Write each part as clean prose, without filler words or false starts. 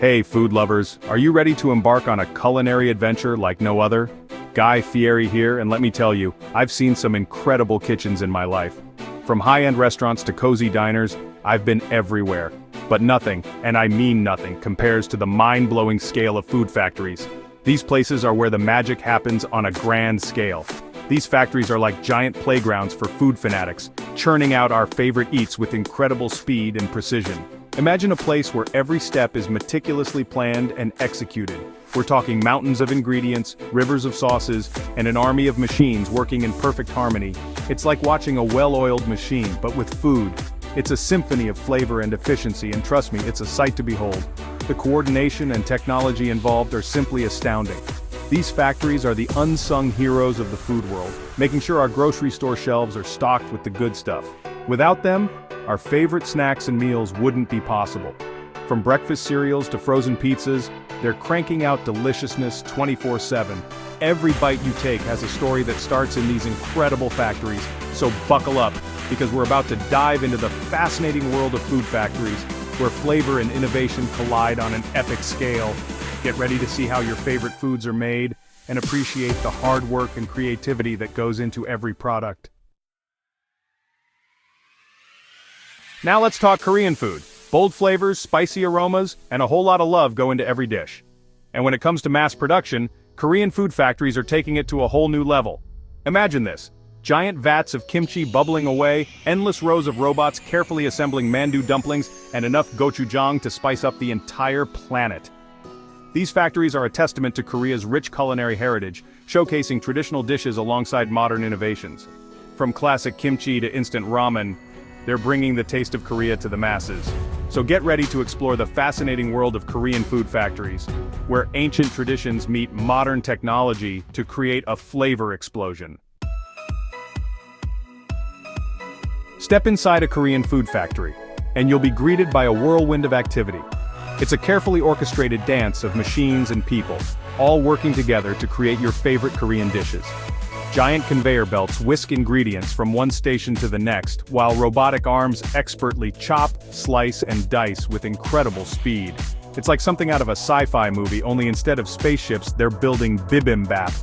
Hey food lovers, are you ready to embark on a culinary adventure like no other? Guy Fieri here, and let me tell you, I've seen some incredible kitchens in my life. From high-end restaurants to cozy diners, I've been everywhere. But nothing, and I mean nothing, compares to the mind-blowing scale of food factories. These places are where the magic happens on a grand scale. These factories are like giant playgrounds for food fanatics, churning out our favorite eats with incredible speed and precision. Imagine a place where every step is meticulously planned and executed. We're talking mountains of ingredients, rivers of sauces, and an army of machines working in perfect harmony. It's like watching a well-oiled machine, but with food. It's a symphony of flavor and efficiency, and trust me, it's a sight to behold. The coordination and technology involved are simply astounding. These factories are the unsung heroes of the food world, making sure our grocery store shelves are stocked with the good stuff. Without them, our favorite snacks and meals wouldn't be possible. From breakfast cereals to frozen pizzas, they're cranking out deliciousness 24/7. Every bite you take has a story that starts in these incredible factories, so buckle up, because we're about to dive into the fascinating world of food factories, where flavor and innovation collide on an epic scale. Get ready to see how your favorite foods are made, and appreciate the hard work and creativity that goes into every product. Now let's talk Korean food. Bold flavors, spicy aromas, and a whole lot of love go into every dish. And when it comes to mass production, Korean food factories are taking it to a whole new level. Imagine this. Giant vats of kimchi bubbling away, endless rows of robots carefully assembling mandu dumplings, and enough gochujang to spice up the entire planet. These factories are a testament to Korea's rich culinary heritage, showcasing traditional dishes alongside modern innovations. From classic kimchi to instant ramen, they're bringing the taste of Korea to the masses. So get ready to explore the fascinating world of Korean food factories, where ancient traditions meet modern technology to create a flavor explosion. Step inside a Korean food factory, and you'll be greeted by a whirlwind of activity. It's a carefully orchestrated dance of machines and people, all working together to create your favorite Korean dishes. Giant conveyor belts whisk ingredients from one station to the next, while robotic arms expertly chop, slice, and dice with incredible speed. It's like something out of a sci-fi movie, only instead of spaceships, they're building bibimbap.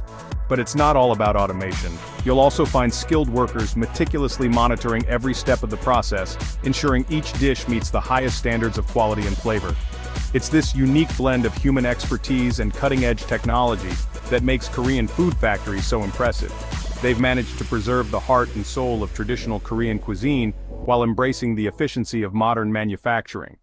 But it's not all about automation. You'll also find skilled workers meticulously monitoring every step of the process, ensuring each dish meets the highest standards of quality and flavor. It's this unique blend of human expertise and cutting-edge technology that makes Korean food factories so impressive. They've managed to preserve the heart and soul of traditional Korean cuisine while embracing the efficiency of modern manufacturing.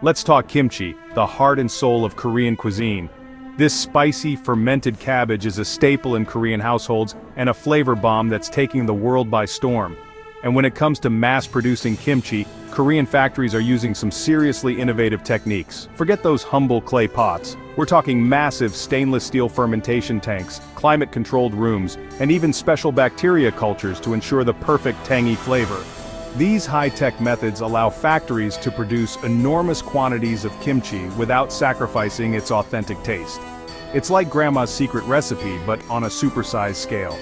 Let's talk kimchi, the heart and soul of Korean cuisine. This spicy, fermented cabbage is a staple in Korean households and a flavor bomb that's taking the world by storm. And when it comes to mass-producing kimchi, Korean factories are using some seriously innovative techniques. Forget those humble clay pots. We're talking massive stainless steel fermentation tanks, climate-controlled rooms, and even special bacteria cultures to ensure the perfect tangy flavor. These high-tech methods allow factories to produce enormous quantities of kimchi without sacrificing its authentic taste. It's like grandma's secret recipe, but on a supersized scale.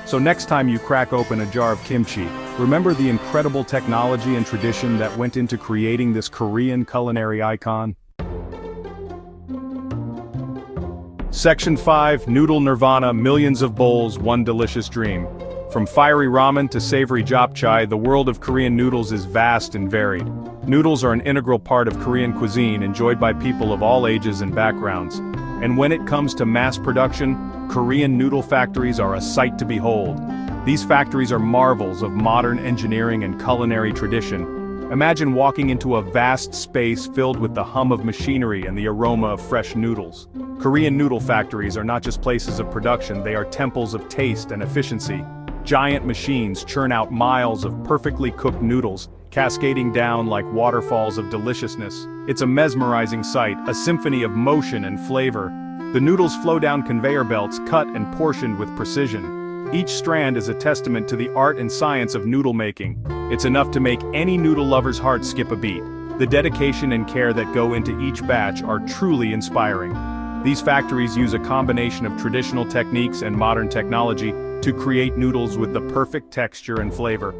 So next time you crack open a jar of kimchi, remember the incredible technology and tradition that went into creating this Korean culinary icon. Section 5, Noodle Nirvana, millions of bowls, one delicious dream. From fiery ramen to savory japchae, the world of Korean noodles is vast and varied. Noodles are an integral part of Korean cuisine, enjoyed by people of all ages and backgrounds. And when it comes to mass production, Korean noodle factories are a sight to behold. These factories are marvels of modern engineering and culinary tradition. Imagine walking into a vast space filled with the hum of machinery and the aroma of fresh noodles. Korean noodle factories are not just places of production, they are temples of taste and efficiency. Giant machines churn out miles of perfectly cooked noodles, cascading down like waterfalls of deliciousness. It's a mesmerizing sight, a symphony of motion and flavor. The noodles flow down conveyor belts, cut and portioned with precision. Each strand is a testament to the art and science of noodle making. It's enough to make any noodle lover's heart skip a beat. The dedication and care that go into each batch are truly inspiring. These factories use a combination of traditional techniques and modern technology to create noodles with the perfect texture and flavor.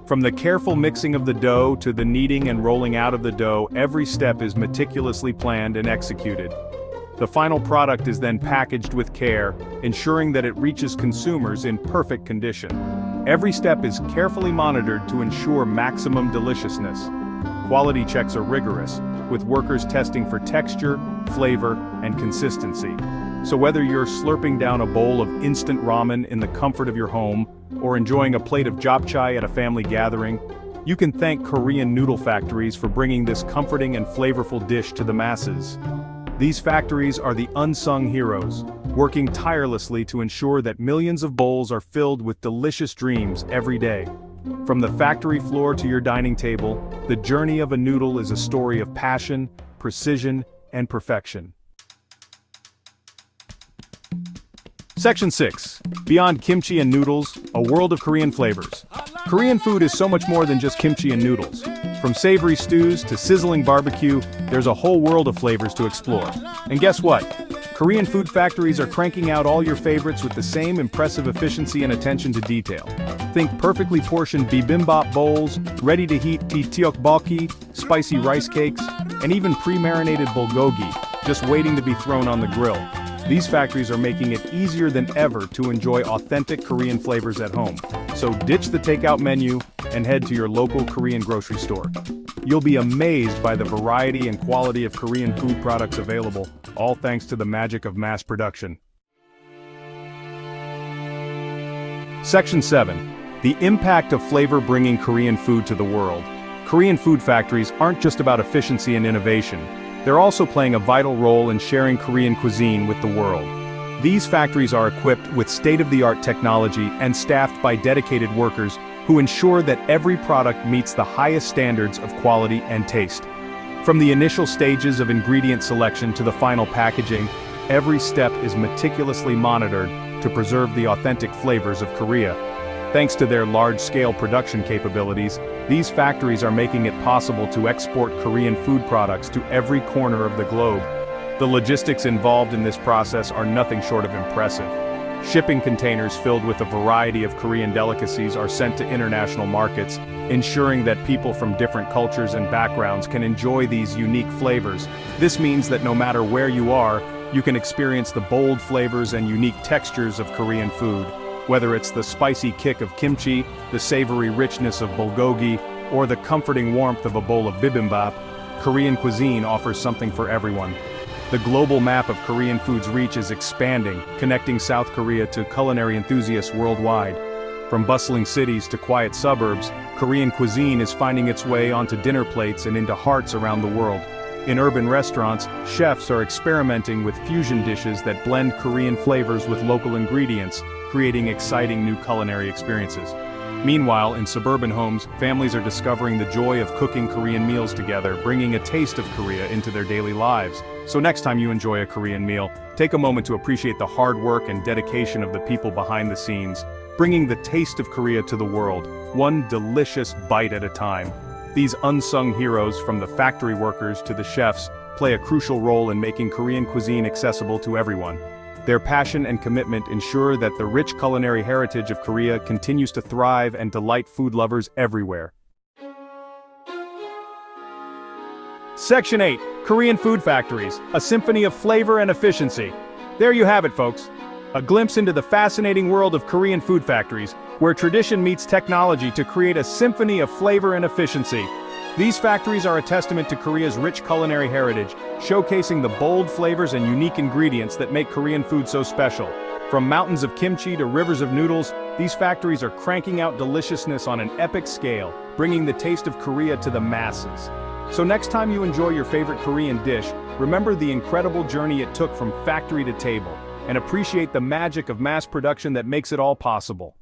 From the careful mixing of the dough to the kneading and rolling out of the dough, every step is meticulously planned and executed. The final product is then packaged with care, ensuring that it reaches consumers in perfect condition. Every step is carefully monitored to ensure maximum deliciousness. Quality checks are rigorous, with workers testing for texture, flavor, and consistency. So whether you're slurping down a bowl of instant ramen in the comfort of your home, or enjoying a plate of japchae at a family gathering, you can thank Korean noodle factories for bringing this comforting and flavorful dish to the masses. These factories are the unsung heroes, working tirelessly to ensure that millions of bowls are filled with delicious dreams every day. From the factory floor to your dining table, the journey of a noodle is a story of passion, precision, and perfection. Section 6. Beyond kimchi and noodles, a world of Korean flavors. Korean food is so much more than just kimchi and noodles. From savory stews to sizzling barbecue, there's a whole world of flavors to explore. And guess what? Korean food factories are cranking out all your favorites with the same impressive efficiency and attention to detail. Think perfectly portioned bibimbap bowls, ready-to-heat tteokbokki, spicy rice cakes, and even pre-marinated bulgogi, just waiting to be thrown on the grill. These factories are making it easier than ever to enjoy authentic Korean flavors at home. So ditch the takeout menu and head to your local Korean grocery store. You'll be amazed by the variety and quality of Korean food products available, all thanks to the magic of mass production. Section 7. The impact of flavor bringing Korean food to the world. Korean food factories aren't just about efficiency and innovation. They're also playing a vital role in sharing Korean cuisine with the world. These factories are equipped with state-of-the-art technology and staffed by dedicated workers who ensure that every product meets the highest standards of quality and taste. From the initial stages of ingredient selection to the final packaging, every step is meticulously monitored to preserve the authentic flavors of Korea. Thanks to their large-scale production capabilities, these factories are making it possible to export Korean food products to every corner of the globe. The logistics involved in this process are nothing short of impressive. Shipping containers filled with a variety of Korean delicacies are sent to international markets, ensuring that people from different cultures and backgrounds can enjoy these unique flavors. This means that no matter where you are, you can experience the bold flavors and unique textures of Korean food. Whether it's the spicy kick of kimchi, the savory richness of bulgogi, or the comforting warmth of a bowl of bibimbap, Korean cuisine offers something for everyone. The global map of Korean food's reach is expanding, connecting South Korea to culinary enthusiasts worldwide. From bustling cities to quiet suburbs, Korean cuisine is finding its way onto dinner plates and into hearts around the world. In urban restaurants, chefs are experimenting with fusion dishes that blend Korean flavors with local ingredients, creating exciting new culinary experiences. Meanwhile, in suburban homes, families are discovering the joy of cooking Korean meals together, bringing a taste of Korea into their daily lives. So next time you enjoy a Korean meal, take a moment to appreciate the hard work and dedication of the people behind the scenes, bringing the taste of Korea to the world, one delicious bite at a time. These unsung heroes, from the factory workers to the chefs, play a crucial role in making Korean cuisine accessible to everyone. Their passion and commitment ensure that the rich culinary heritage of Korea continues to thrive and delight food lovers everywhere. Section 8. Korean Food Factories, a symphony of flavor and efficiency. There you have it, folks. A glimpse into the fascinating world of Korean food factories, where tradition meets technology to create a symphony of flavor and efficiency. These factories are a testament to Korea's rich culinary heritage, showcasing the bold flavors and unique ingredients that make Korean food so special. From mountains of kimchi to rivers of noodles, these factories are cranking out deliciousness on an epic scale, bringing the taste of Korea to the masses. So next time you enjoy your favorite Korean dish, remember the incredible journey it took from factory to table, and appreciate the magic of mass production that makes it all possible.